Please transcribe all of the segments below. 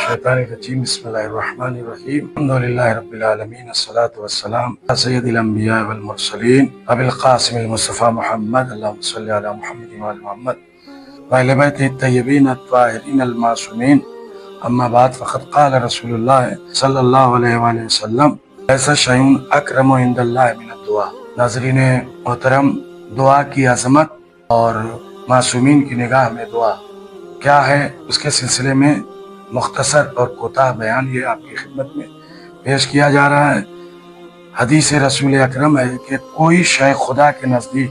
الشیطان الرجیم بسم اللہ الرحمن الرحیم الحمدللہ رب العالمین الصلاة والسلام علی سید الانبیاء والمرسلین ابی القاسم المصطفى محمد اللہم صلی علی محمد وعلی محمد وعلی بیتہ الطیبین الطاہرین المعصومین اما بعد فقد قال رسول اللہ صلی اللہ علیہ وآلہ وسلم ایسا شیء اکرم عند اللہ من الدعاء۔ ناظرین محترم، دعا کی عظمت اور معصومین کی نگاہ میں دعا کیا ہے، اس کے سلسلے میں مختصر اور کوتاہ بیان یہ آپ کی خدمت میں پیش کیا جا رہا ہے۔ حدیث رسول اکرم ہے کہ کوئی شے خدا کے نزدیک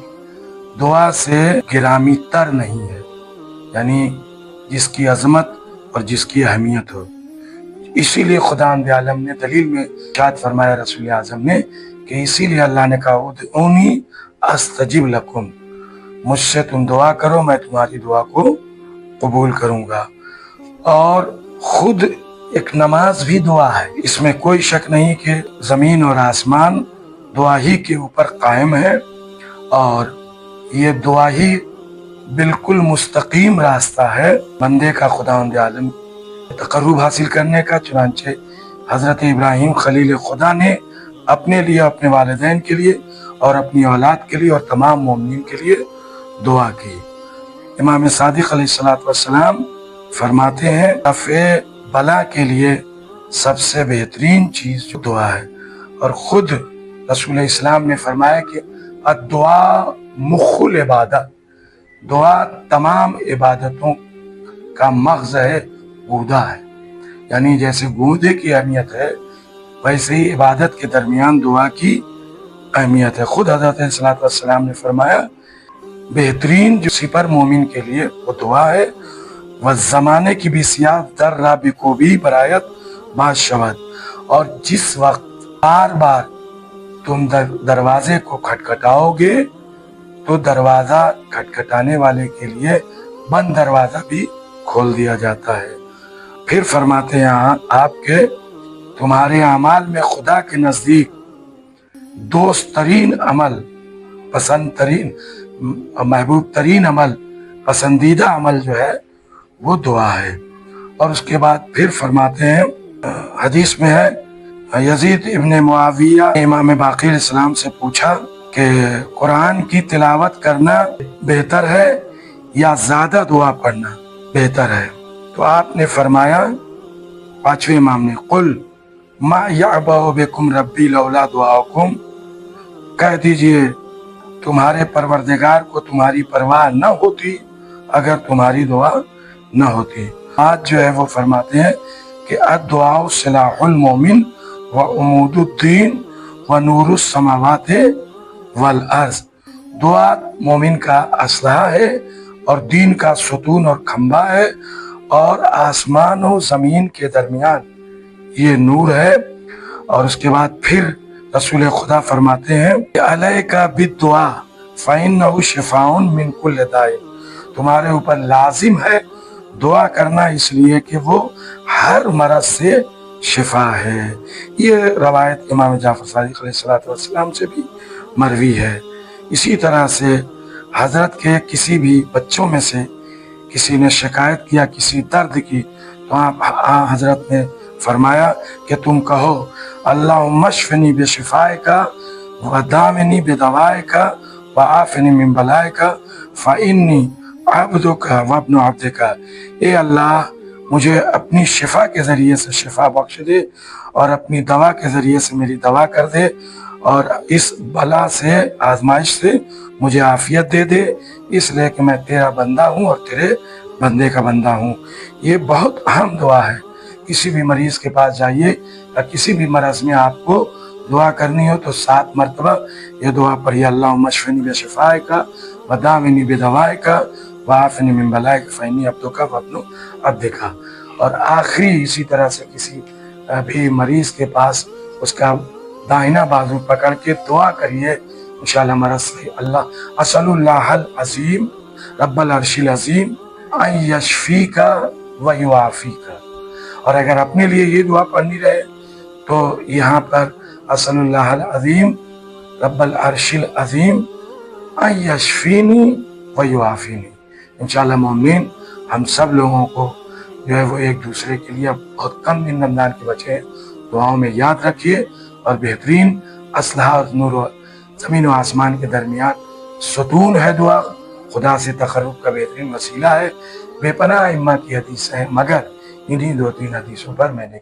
دعا سے گرامی تر نہیں ہے، یعنی جس کی عظمت اور جس کی اہمیت ہو۔ اسی لیے خداوند عالم نے دلیل میں ارشاد فرمایا رسول اعظم نے کہ اسی لیے اللہ نے کہا ادعونی استجب لکم، مجھ سے تم دعا کرو میں تمہاری دعا کو قبول کروں گا۔ اور خود ایک نماز بھی دعا ہے، اس میں کوئی شک نہیں کہ زمین اور آسمان دعا ہی کے اوپر قائم ہے، اور یہ دعا ہی بالکل مستقیم راستہ ہے بندے کا خداوند عالم تقرب حاصل کرنے کا۔ چنانچہ حضرت ابراہیم خلیل خدا نے اپنے لیے، اپنے والدین کے لیے اور اپنی اولاد کے لیے اور تمام مومنین کے لیے دعا کی۔ امام صادق علیہ السلام فرماتے ہیں رفع بلا کے لیے سب سے بہترین چیز جو دعا ہے، اور خود رسول اسلام نے فرمایا کہ الدعاء مخ العبادت، دعا تمام عبادتوں کا مغز ہے، گودا ہے، یعنی جیسے گودے کی اہمیت ہے ویسے ہی عبادت کے درمیان دعا کی اہمیت ہے۔ خود حضرت صلی اللہ علیہ وسلم نے فرمایا بہترین جو سپر مومن کے لیے وہ دعا ہے، وہ زمانے کی بھی سیاہ در رابی کو بھی برایت باز شود، اور جس وقت بار بار تم دروازے کو کھٹکھٹاؤ گے تو دروازہ کھٹکھٹانے والے کے لیے بند دروازہ بھی کھول دیا جاتا ہے۔ پھر فرماتے ہیں آپ کے تمہارے اعمال میں خدا کے نزدیک دوست ترین عمل، پسند ترین، محبوب ترین عمل، پسندیدہ عمل جو ہے وہ دعا ہے۔ اور اس کے بعد پھر فرماتے ہیں، حدیث میں ہے یزید ابن معاویہ امام باقر علیہ السلام سے پوچھا کہ قرآن کی تلاوت کرنا بہتر ہے یا زیادہ دعا پڑھنا بہتر ہے؟ تو آپ نے فرمایا، پانچویں امام نے، قل ما یعبأ بکم ربی لولا دعاؤکم، کہہ دیجئے تمہارے پروردگار کو تمہاری پرواہ نہ ہوتی اگر تمہاری دعا نہ ہوتی۔ آج جو ہے وہ فرماتے ہیں کہ الدعاء سلاح المومن و عمود الدین و نور السماوات والارض، دعا مومن کا اسلحہ ہے اور دین کا ستون اور کھمبا ہے، اور آسمان و زمین کے درمیان یہ نور ہے۔ اور اس کے بعد پھر رسول خدا فرماتے ہیں کہ علیک بالدعاء فإنہ شفاء من کل داء، تمہارے اوپر لازم ہے دعا کرنا اس لیے کہ وہ ہر مرض سے شفا ہے۔ یہ روایت امام جعفر صادق علیہ السلام سے بھی مروی ہے۔ اسی طرح سے حضرت کے کسی بھی بچوں میں سے کسی نے شکایت کیا کسی درد کی، تو حضرت نے فرمایا کہ تم کہو اللہم اشفنی بشفائک وداونی بدوائک وعافنی من بلائک فإنی عبدک وابن عبدک، اے اللہ مجھے اپنی شفا کے ذریعے سے شفا بخش دے اور اپنی دوا کے ذریعے سے میری دوا کر دے، اور اس بلا سے، آزمائش سے مجھے عافیت دے دے، اس لیے کہ میں تیرا بندہ ہوں اور تیرے بندے کا بندہ ہوں۔ یہ بہت اہم دعا ہے۔ کسی بھی مریض کے پاس جائیے یا کسی بھی مرض میں آپ کو دعا کرنی ہو تو 7 مرتبہ یہ دعا پڑھیے، اللہم اشفنی بشفائک وداونی بدوائک وعافنی من بلائک فإنی عبدک وابن عبدک۔ اور آخری اسی طرح سے کسی بھی مریض کے پاس اس کا داہنا بازو پکڑ کے دعا کریے، انشاءاللہ مرض سے اللہ اسأل اللہ العظیم رب العرش العظیم ان یشفیک ویعافیک۔ اور اگر اپنے لیے یہ دعا پڑھنی رہے تو یہاں پر اسأل اللہ العظیم رب العرش العظیم ان یشفینی ویعافینی۔ انشاءاللہ مومنین ہم سب لوگوں کو جو ہے وہ ایک دوسرے کے لیے بہت کم دن رمضان کے بچے ہیں، دعاؤں میں یاد رکھیے، اور بہترین اسلحہ اور نور و زمین و آسمان کے درمیان ستون ہے دعا، خدا سے تقرب کا بہترین وسیلہ ہے، بے پناہ ائمہ کی حدیث ہے، مگر انہی 2-3 حدیثوں پر میں نے